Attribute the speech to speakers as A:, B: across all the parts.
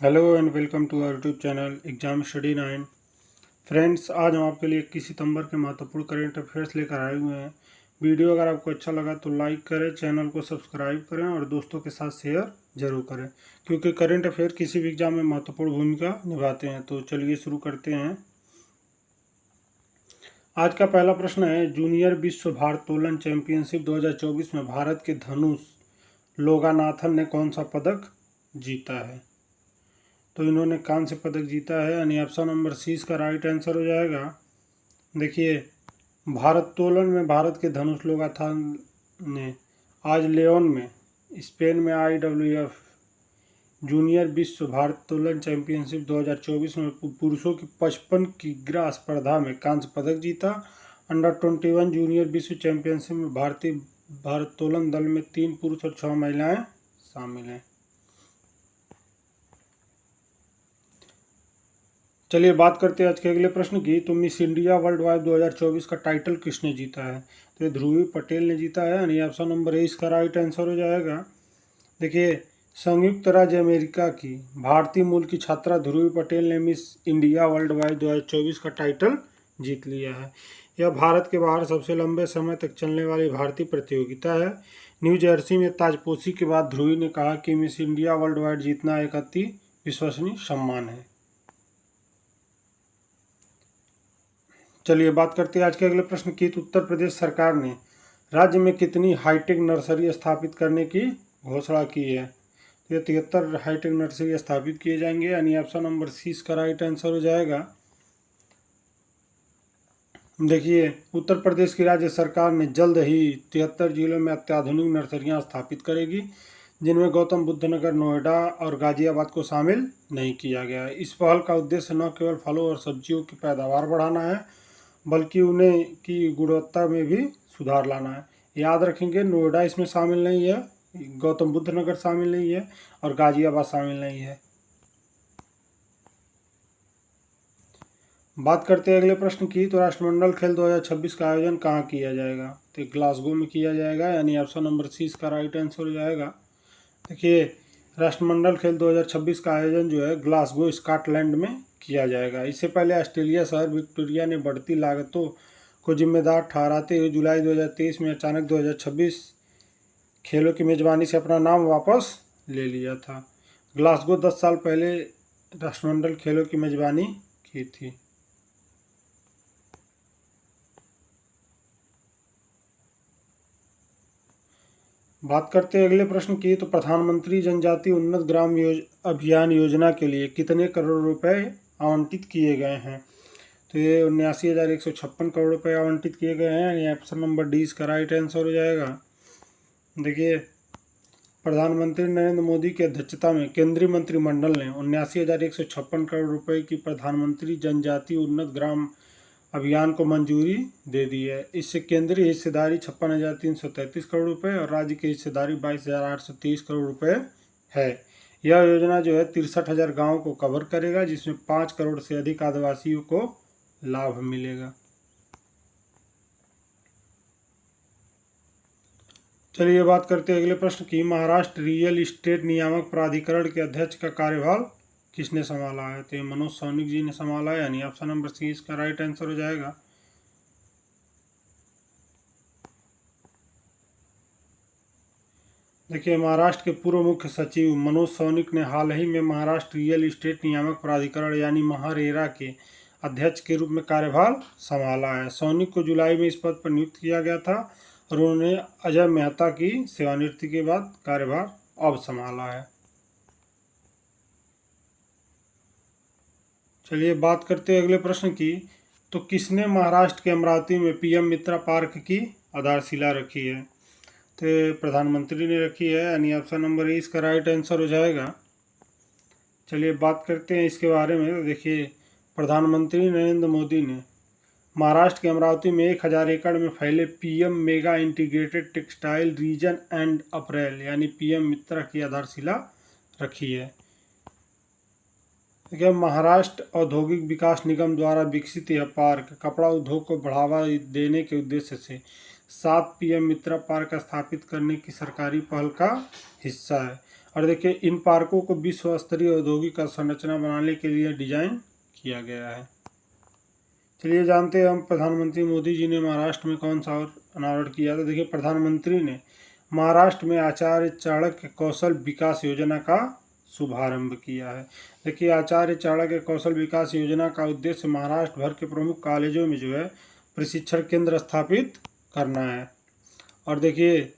A: Hello and welcome to our YouTube channel exam study 9। Friends, आज हम आपके लिए 21 सितंबर के महत्वपूर्ण करेंट अफेयर्स लेकर आए हुए हैं। वीडियो अगर आपको अच्छा लगा तो लाइक करें, चैनल को सब्सक्राइब करें और दोस्तों के साथ शेयर जरूर करें, क्योंकि करेंट अफेयर किसी भी एग्जाम में महत्वपूर्ण भूमिका निभाते हैं। तो चलिए शुरू करते हैं। आज का पहला प्रश्न है, जूनियर विश्व भारोत्तोलन चैंपियनशिप 2024 में भारत के धनुष लोगानाथन ने कौन सा पदक जीता है? तो इन्होंने कांस्य पदक जीता है, यानी ऑप्शन नंबर सी इसका राइट आंसर हो जाएगा। देखिए, भारोत्तोलन में भारत के धनुष लोगाथन ने आज लियोन में स्पेन में IWF जूनियर विश्व भारोत्तोलन चैंपियनशिप 2024 में पुरुषों की 55 किग्रा स्पर्धा में कांस्य पदक जीता। अंडर 21 जूनियर विश्व चैंपियनशिप में भारतीय भारोत्तोलन दल में 3 पुरुष और 6 महिलाएं शामिल हैं। चलिए बात करते हैं आज के अगले प्रश्न की। तो मिस इंडिया वर्ल्ड वाइड 2024 का टाइटल किसने जीता है? तो ये ध्रुवी पटेल ने जीता है, यानी ऑप्शन नंबर ए इसका राइट आंसर हो जाएगा। देखिए, संयुक्त राज्य अमेरिका की भारतीय मूल की छात्रा ध्रुवी पटेल ने मिस इंडिया वर्ल्ड वाइड 2024 का टाइटल जीत लिया है। यह भारत के बाहर सबसे लंबे समय तक चलने वाली भारतीय प्रतियोगिता है। न्यू जर्सी में ताजपोशी के बाद ध्रुवी ने कहा कि मिस इंडिया वर्ल्ड वाइड जीतना एक अति विश्वसनीय सम्मान है। चलिए बात करते हैं आज के अगले प्रश्न की। तो उत्तर प्रदेश सरकार ने राज्य में कितनी हाईटेक नर्सरी स्थापित करने की घोषणा की है? तो ये 73 हाईटेक नर्सरी स्थापित किए जाएंगे, यानी ऑप्शन नंबर सी इसका राइट आंसर हो जाएगा। देखिए, उत्तर प्रदेश की राज्य सरकार ने जल्द ही 73 जिलों में अत्याधुनिक नर्सरियां स्थापित करेगी, जिनमें गौतम बुद्ध नगर, नोएडा और गाजियाबाद को शामिल नहीं किया गया है। इस पहल का उद्देश्य न केवल फलों और सब्जियों की पैदावार बढ़ाना है, बल्कि उन्हें की गुणवत्ता में भी सुधार लाना है। याद रखेंगे, नोएडा इसमें शामिल नहीं है, गौतम बुद्ध नगर शामिल नहीं है और गाजियाबाद शामिल नहीं है। बात करते हैं अगले प्रश्न की। तो राष्ट्रमंडल खेल 2026 का आयोजन कहाँ किया जाएगा? तो ग्लासगो में किया जाएगा, यानी ऑप्शन नंबर सी इसका राइट आंसर हो जाएगा। देखिए, राष्ट्रमंडल खेल 2026 का आयोजन जो है ग्लासगो स्कॉटलैंड में किया जाएगा। इससे पहले ऑस्ट्रेलिया शहर विक्टोरिया ने बढ़ती लागतों को जिम्मेदार ठहराते हुए जुलाई 2023 में अचानक 2026 खेलों की मेजबानी से अपना नाम वापस ले लिया था। ग्लासगो 10 साल पहले राष्ट्रमंडल खेलों की मेजबानी की थी। बात करते हैं अगले प्रश्न की। तो प्रधानमंत्री जनजातीय उन्नत ग्राम अभियान योजना के लिए कितने करोड़ रुपए आवंटित किए गए हैं? तो ये 79,156 करोड़ रुपए आवंटित किए गए हैं, यानी ऑप्शन नंबर डी इसका राइट आंसर हो जाएगा। देखिए, प्रधानमंत्री नरेंद्र मोदी की अध्यक्षता में केंद्रीय मंत्रिमंडल ने 79,156 करोड़ रुपए की प्रधानमंत्री जनजातीय उन्नत ग्राम अभियान को मंजूरी दे दी है। इससे केंद्रीय हिस्सेदारी 56,333 करोड़ रुपए और राज्य की हिस्सेदारी 22,823 करोड़ रुपए है। यह योजना जो है 63,000 गाँव को कवर करेगा, जिसमें 5 करोड़ से अधिक आदिवासियों को लाभ मिलेगा। चलिए बात करते हैं अगले प्रश्न की। महाराष्ट्र रियल इस्टेट नियामक प्राधिकरण के अध्यक्ष का कार्यभार किसने संभाला है? तो ये मनोज सौनिक जी ने संभाला है, यानी ऑप्शन नंबर सी इसका राइट आंसर हो जाएगा। देखिए, महाराष्ट्र के पूर्व मुख्य सचिव मनोज सौनिक ने हाल ही में महाराष्ट्र रियल इस्टेट नियामक प्राधिकरण यानी महारेरा के अध्यक्ष के रूप में कार्यभार संभाला है। सौनिक को जुलाई में इस पद पर नियुक्त किया गया था और उन्होंने अजय मेहता की सेवानिवृत्ति के बाद कार्यभार अब संभाला है। चलिए बात करते हैं अगले प्रश्न की। तो किसने महाराष्ट्र के अमरावती में PM मित्रा पार्क की आधारशिला रखी है? तो प्रधानमंत्री ने रखी है, यानी ऑप्शन नंबर ए इसका राइट आंसर हो जाएगा। चलिए बात करते हैं इसके बारे में। तो देखिए, प्रधानमंत्री नरेंद्र मोदी ने महाराष्ट्र के अमरावती में 1,000 एकड़ में फैले PM mega integrated textile reason and April यानी PM मित्रा की आधारशिला रखी है। देखिए, महाराष्ट्र औद्योगिक विकास निगम द्वारा विकसित यह पार्क कपड़ा उद्योग को बढ़ावा देने के उद्देश्य से 7 PM मित्रा पार्क स्थापित करने की सरकारी पहल का हिस्सा है। और देखिए इन पार्कों को विश्व स्तरीय औद्योगिक संरचना बनाने के लिए डिजाइन किया गया है। चलिए जानते हैं हम प्रधानमंत्री मोदी जी ने महाराष्ट्र में कौन सा और अनावरण किया। तो देखिए प्रधानमंत्री ने महाराष्ट्र में आचार्य चाणक्य कौशल विकास योजना का शुभारंभ किया है। देखिए आचार्य चाणक्य कौशल विकास योजना का उद्देश्य महाराष्ट्र भर के प्रमुख कॉलेजों में जो है प्रशिक्षण केंद्र स्थापित करना है। और देखिए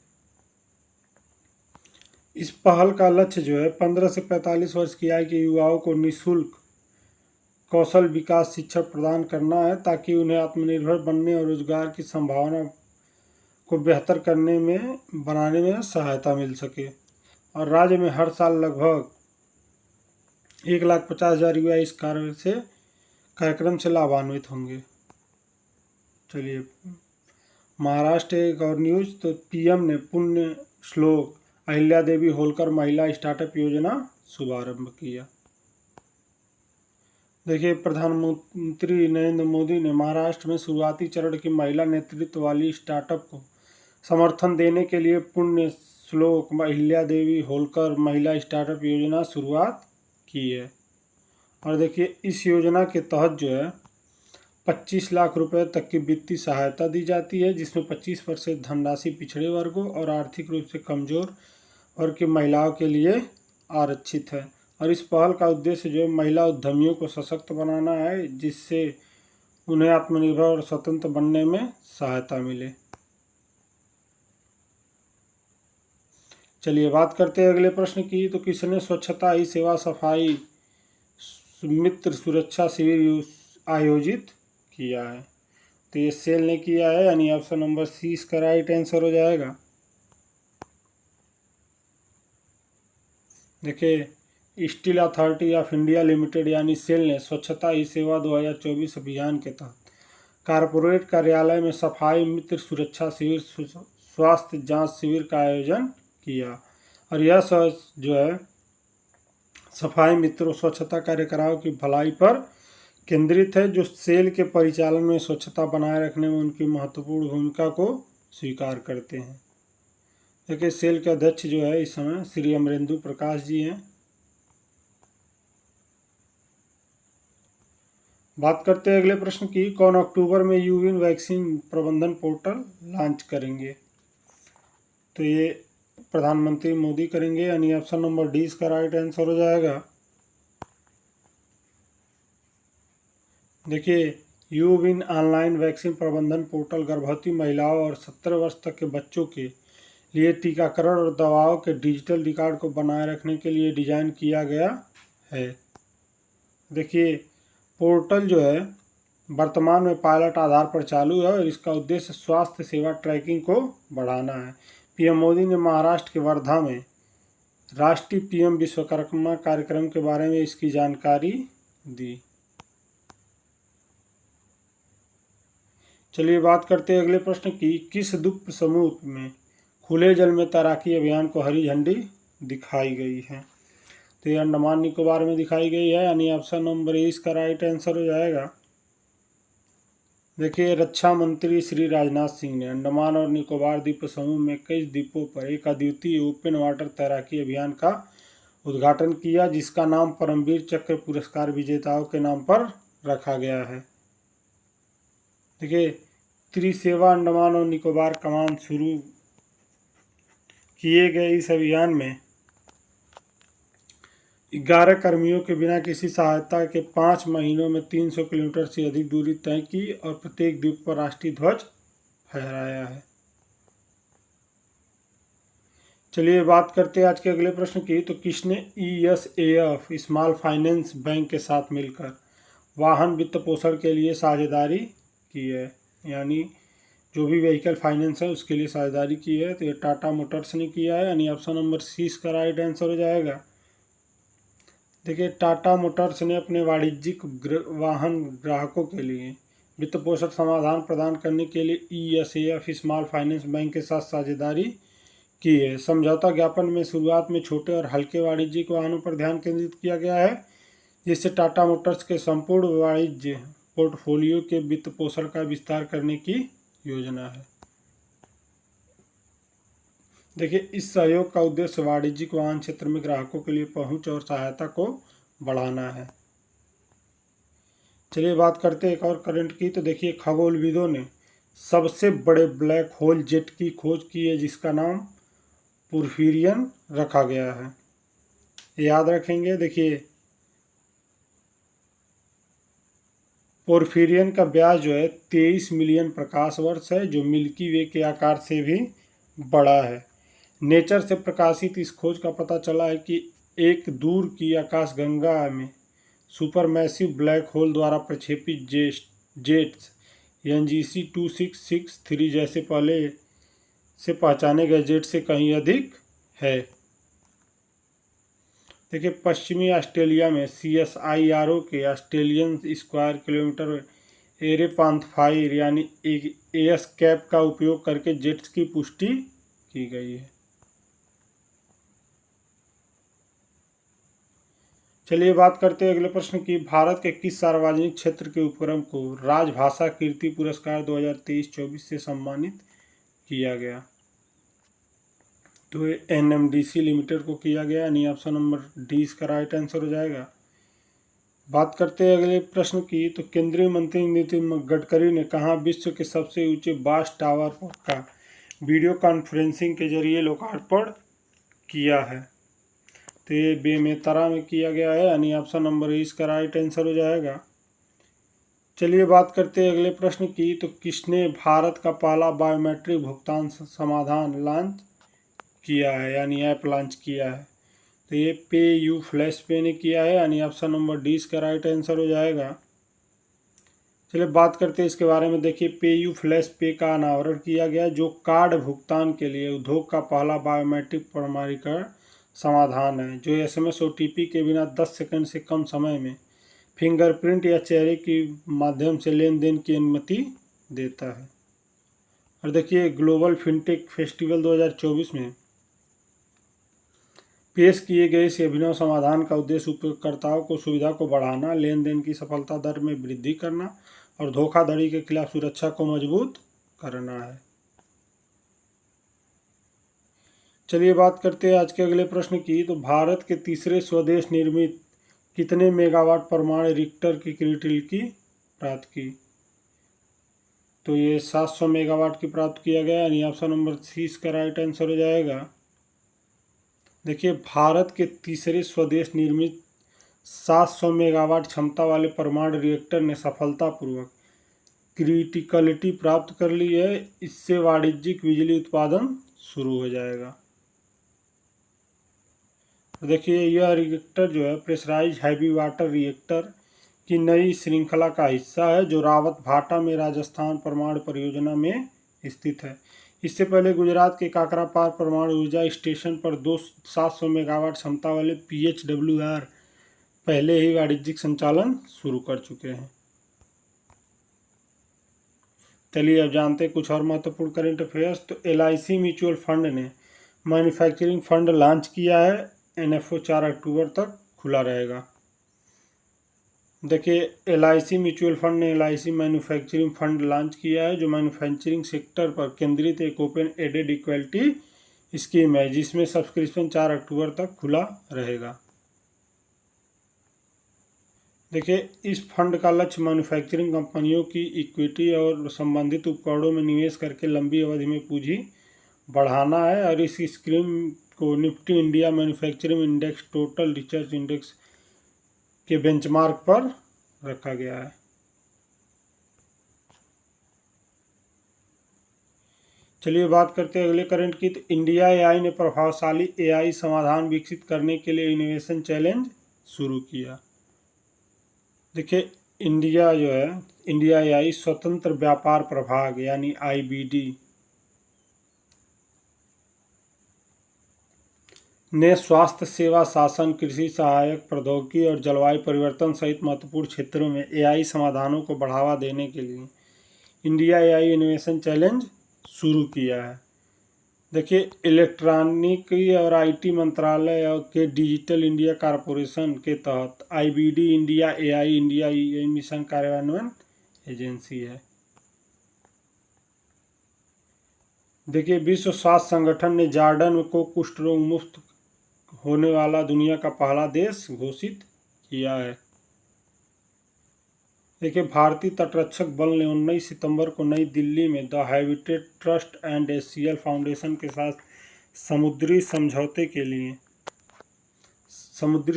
A: इस पहल का लक्ष्य जो है 15 से 45 वर्ष की आयु के युवाओं को निःशुल्क कौशल विकास शिक्षा प्रदान करना है, ताकि उन्हें आत्मनिर्भर बनने और रोजगार की संभावना को बेहतर बनाने में सहायता मिल सके। और राज्य में हर साल लगभग 1,50,000 युवा इस कार्यक्रम से लाभान्वित होंगे। चलिए महाराष्ट्र एक और न्यूज। तो पीएम ने पुण्य श्लोक अहिल्या देवी होलकर महिला स्टार्टअप योजना शुभारंभ किया। देखिए प्रधानमंत्री नरेंद्र मोदी ने महाराष्ट्र में शुरुआती चरण की महिला नेतृत्व वाली स्टार्टअप को समर्थन देने के लिए पुण्य श्लोक अहिल्या देवी होलकर महिला स्टार्टअप योजना शुरुआत की है। और देखिए इस योजना के तहत जो है 25 लाख रुपए तक की वित्तीय सहायता दी जाती है, जिसमें 25% धनराशि पिछड़े वर्गों और आर्थिक रूप से कमजोर वर्ग की महिलाओं के लिए आरक्षित है। और इस पहल का उद्देश्य जो है महिला उद्यमियों को सशक्त बनाना है, जिससे उन्हें आत्मनिर्भर और स्वतंत्र बनने में सहायता मिले। चलिए बात करते हैं अगले प्रश्न की। तो किसने स्वच्छता ही सेवा सफाई मित्र सुरक्षा शिविर आयोजित किया है। तो ये सेल ने किया है, यानी ऑप्शन नंबर सी इसका राइट आंसर हो जाएगा। देखिए steel authority of India limited यानी सेल ने स्वच्छता ही सेवा 2024 अभियान के तहत कारपोरेट कार्यालय में सफाई मित्र सुरक्षा शिविर स्वास्थ्य जांच शिविर का आयोजन किया। और यह जो है सफाई मित्रों स्वच्छता कार्यकर्ताओं की भलाई पर केंद्रित है, जो सेल के परिचालन में स्वच्छता बनाए रखने में उनकी महत्वपूर्ण भूमिका को स्वीकार करते हैं। देखिए सेल के अध्यक्ष जो है इस समय श्री अमरेंदु प्रकाश जी हैं। बात करते हैं अगले प्रश्न की। कौन अक्टूबर में यूविन वैक्सीन प्रबंधन पोर्टल लॉन्च करेंगे। तो ये प्रधानमंत्री मोदी करेंगे, यानी ऑप्शन नंबर डी इसका राइट आंसर हो जाएगा। देखिए यूविन ऑनलाइन वैक्सीन प्रबंधन पोर्टल गर्भवती महिलाओं और 17 वर्ष तक के बच्चों के लिए टीकाकरण और दवाओं के डिजिटल रिकॉर्ड को बनाए रखने के लिए डिजाइन किया गया है। देखिए पोर्टल जो है वर्तमान में पायलट आधार पर चालू है और इसका उद्देश्य स्वास्थ्य सेवा ट्रैकिंग को बढ़ाना है। पीएम मोदी ने महाराष्ट्र के वर्धा में राष्ट्रीय पीएम विश्वकर्मा कार्यक्रम के बारे में इसकी जानकारी दी। चलिए बात करते हैं अगले प्रश्न की। किस द्वीप समूह में खुले जल में तैराकी अभियान को हरी झंडी दिखाई गई है। तो ये अंडमान निकोबार में दिखाई गई है, यानी ऑप्शन नंबर ए इसका राइट आंसर हो जाएगा। देखिए रक्षा मंत्री श्री राजनाथ सिंह ने अंडमान और निकोबार द्वीप समूह में कई द्वीपों पर एक अद्वितीय ओपन वाटर तैराकी अभियान का उद्घाटन किया, जिसका नाम परमवीर चक्र पुरस्कार विजेताओं के नाम पर रखा गया है। देखिए त्रिसेवा अंडमान और निकोबार कमान शुरू किए गए इस अभियान में 11 कर्मियों के बिना किसी सहायता के 5 महीनों में 300 किलोमीटर से अधिक दूरी तय की और प्रत्येक द्वीप पर राष्ट्रीय ध्वज फहराया है। चलिए बात करते हैं आज के अगले प्रश्न की। तो किसने ESAF स्मॉल फाइनेंस बैंक के साथ मिलकर वाहन वित्त पोषण के लिए साझेदारी की है, यानी जो भी व्हीकल फाइनेंस है उसके लिए साझेदारी की है। तो ये टाटा मोटर्स ने किया है, यानी ऑप्शन नंबर सी इसका राइट आंसर हो जाएगा। देखिए टाटा मोटर्स ने अपने वाणिज्यिक वाहन ग्राहकों के लिए वित्त पोषण समाधान प्रदान करने के लिए ESAF स्मॉल फाइनेंस बैंक के साथ साझेदारी की है। समझौता ज्ञापन में शुरुआत में छोटे और हल्के वाणिज्यिक वाहनों पर ध्यान केंद्रित किया गया है, जिससे टाटा मोटर्स के संपूर्ण वाणिज्य पोर्टफोलियो के वित्त पोषण का विस्तार करने की योजना है। देखिए, इस सहयोग का उद्देश्य वाणिज्यिक वाहन क्षेत्र में ग्राहकों के लिए पहुंच और सहायता को बढ़ाना है। चलिए बात करते हैं एक और करंट की। तो देखिए, खगोलविदों ने सबसे बड़े ब्लैक होल जेट की खोज की है, जिसका नाम पोरफिरियन रखा गया है। याद रखेंगे। देखिए, पोरफिरियन का व्यास जो है 23 मिलियन प्रकाश वर्ष है, जो मिल्की वे के आकार से भी बड़ा है। नेचर से प्रकाशित इस खोज का पता चला है कि एक दूर की आकाशगंगा में सुपरमैसिव ब्लैक होल द्वारा प्रक्षेपित जेट्स NGC 2663 जैसे पहले से पहचाने गए जेट से कहीं अधिक है। देखिए, पश्चिमी ऑस्ट्रेलिया में CSIRO के ऑस्ट्रेलियन स्क्वायर किलोमीटर एरेपांथफाइर यानी ASCAP का उपयोग करके जेट्स की पुष्टि की गई है। चलिए बात करते हैं अगले प्रश्न की। भारत के किस सार्वजनिक क्षेत्र के उपक्रम को राजभाषा कीर्ति पुरस्कार 2023-24 से सम्मानित किया गया? तो NMDC लिमिटेड को किया गया, यानी ऑप्शन नंबर डी इसका राइट आंसर हो जाएगा। बात करते हैं अगले प्रश्न की। तो केंद्रीय मंत्री नितिन गडकरी ने कहाँ विश्व के सबसे ऊंचे बास टावर का वीडियो कॉन्फ्रेंसिंग के जरिए लोकार्पण किया है? तो ये बेमेतरा में किया गया है, यानी ऑप्शन नंबर ए इसका राइट आंसर हो जाएगा। चलिए बात करते हैं अगले प्रश्न की। तो किसने भारत का पहला बायोमेट्रिक भुगतान समाधान लॉन्च किया है, यानी ऐप लॉन्च किया है? तो ये PayU फ्लैश पे ने किया है, यानी ऑप्शन नंबर डी इसका राइट आंसर हो जाएगा। चलिए बात करते हैं इसके बारे में। देखिए, PayU फ्लैश पे का अनावरण किया गया, जो कार्ड भुगतान के लिए उद्योग का पहला बायोमेट्रिक प्रमाणीकरण समाधान है, जो SMS OTP के बिना 10 सेकंड से कम समय में फिंगरप्रिंट या चेहरे के माध्यम से लेन देन की अनुमति देता है। और देखिए, ग्लोबल फिनटेक फेस्टिवल 2024 में पेश किए गए इस अभिनव समाधान का उद्देश्य उपयोगकर्ताओं को सुविधा को बढ़ाना, लेन देन की सफलता दर में वृद्धि करना और धोखाधड़ी के खिलाफ सुरक्षा को मजबूत करना है। चलिए बात करते हैं आज के अगले प्रश्न की। तो भारत के तीसरे स्वदेश निर्मित कितने मेगावाट परमाणु रिएक्टर की क्रिएटिविटी प्राप्त की? तो ये 700 मेगावाट की प्राप्त किया गया, यानी ऑप्शन नंबर सी इसका राइट आंसर हो जाएगा। देखिए, भारत के तीसरे स्वदेश निर्मित 700 मेगावाट क्षमता वाले परमाणु रिएक्टर ने सफलतापूर्वक क्रिटिकलिटी प्राप्त कर ली है। इससे वाणिज्यिक बिजली उत्पादन शुरू हो जाएगा। तो देखिए, यह रिएक्टर जो है प्रेशराइज हैवी वाटर रिएक्टर की नई श्रृंखला का हिस्सा है, जो रावत भाटा में राजस्थान परमाणु परियोजना में स्थित है। इससे पहले गुजरात के काकरापार परमाणु ऊर्जा स्टेशन पर 700 मेगावाट क्षमता वाले PHWR पहले ही वाणिज्यिक संचालन शुरू कर चुके हैं। चलिए अब जानते हैं कुछ और महत्वपूर्ण करंट अफेयर्स। तो LIC म्यूचुअल फंड ने मैन्युफैक्चरिंग फंड लॉन्च किया है। NFO 4 अक्टूबर तक खुला रहेगा। देखिए, LIC म्यूचुअल फंड ने LIC मैन्युफैक्चरिंग फंड लॉन्च किया है, जो मैन्युफैक्चरिंग सेक्टर पर केंद्रित एक ओपन एडेड इक्विटी स्कीम है, जिसमें सब्सक्रिप्शन 4 अक्टूबर तक खुला रहेगा। देखिए, इस फंड का लक्ष्य मैन्युफैक्चरिंग कंपनियों की इक्विटी और संबंधित उपकरणों में निवेश करके लंबी अवधि में पूंजी बढ़ाना है। और इस स्कीम को Nifty India manufacturing index total research index के बेंचमार्क पर रखा गया है। चलिए बात करते हैं अगले करंट की। तो इंडिया AI ने प्रभावशाली AI समाधान विकसित करने के लिए इनोवेशन चैलेंज शुरू किया। देखिए, इंडिया जो है इंडिया AI स्वतंत्र व्यापार प्रभाग यानी IBD ने स्वास्थ्य सेवा, शासन, कृषि सहायक प्रौद्योगिकी और जलवायु परिवर्तन सहित महत्वपूर्ण क्षेत्रों में AI समाधानों को बढ़ावा देने के लिए इंडिया AI इनोवेशन चैलेंज शुरू किया है। देखिए, इलेक्ट्रॉनिकी और IT मंत्रालय के डिजिटल इंडिया कॉरपोरेशन के तहत IBD India AI India mission कार्यान्वयन एजेंसी है। देखिए, विश्व स्वास्थ्य संगठन ने जॉर्डन को कुष्ठ रोग मुक्त होने वाला दुनिया का पहला देश घोषित किया है। देखिए, भारतीय तटरक्षक बल ने 19 सितंबर को नई दिल्ली में the habitat trust and Asian foundation के साथ समुद्री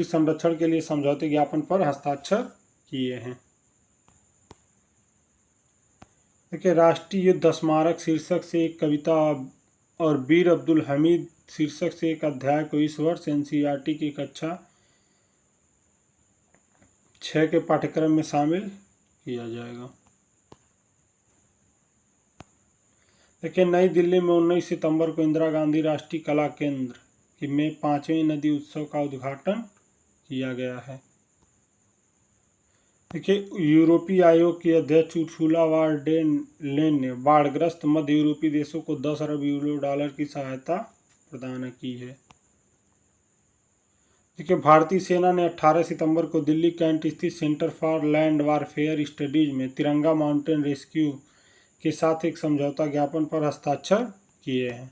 A: संरक्षण के लिए समझौते ज्ञापन पर हस्ताक्षर किए हैं। देखिए, राष्ट्रीय युद्ध स्मारक शीर्षक से एक कविता और वीर अब्दुल हमीद शीर्षक से एक अध्याय को इस वर्ष एनसीईआरटी की कक्षा 6 के पाठ्यक्रम में शामिल किया जाएगा। देखिए, नई दिल्ली में 19 सितंबर को इंदिरा गांधी राष्ट्रीय कला केंद्र में 5वें नदी उत्सव का उद्घाटन किया गया है। देखिए, यूरोपीय आयोग की अध्यक्ष उर्सुला वॉन डेर लेन ने बाढ़ग्रस्त मध्य यूरोपीय देशों को 10 अरब यूरो की सहायता प्रदान की है। देखिए, भारतीय सेना ने 18 सितंबर को दिल्ली कैंट स्थित centre for land warfare studies में तिरंगा माउंटेन रेस्क्यू के साथ एक समझौता ज्ञापन पर हस्ताक्षर किए हैं।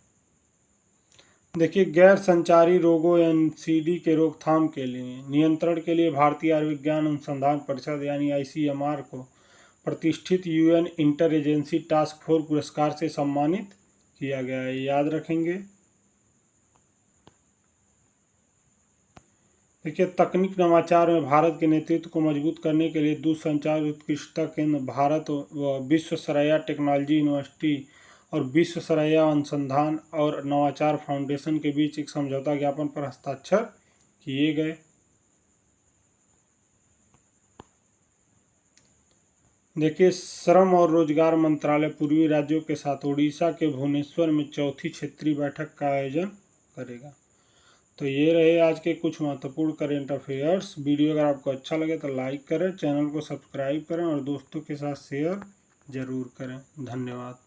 A: देखिए, गैर संचारी रोगों एनसीडी के रोकथाम के लिए नियंत्रण के लिए भारतीय आयुर्विज्ञान अनुसंधान परिषद यानी आईसीएमआर को प्रतिष्ठित UN inter agency task force पुरस्कार से सम्मानित किया गया है, याद रखेंगे। देखिए, तकनीक नवाचार में भारत के नेतृत्व को मजबूत करने के लिए दूरसंचार उत्कृष्टता केंद्र भारत व विश्वेश्वरैया टेक्नोलॉजी यूनिवर्सिटी और विश्वेश्वरैया अनुसंधान और नवाचार फाउंडेशन के बीच एक समझौता ज्ञापन पर हस्ताक्षर किए गए। देखिए, श्रम और रोजगार मंत्रालय पूर्वी राज्यों के साथ ओडिशा के भुवनेश्वर में चौथी क्षेत्रीय बैठक का आयोजन करेगा। तो ये रहे आज के कुछ महत्वपूर्ण करेंट अफेयर्स। वीडियो अगर आपको अच्छा लगे तो लाइक करें, चैनल को सब्सक्राइब करें और दोस्तों के साथ शेयर ज़रूर करें। धन्यवाद।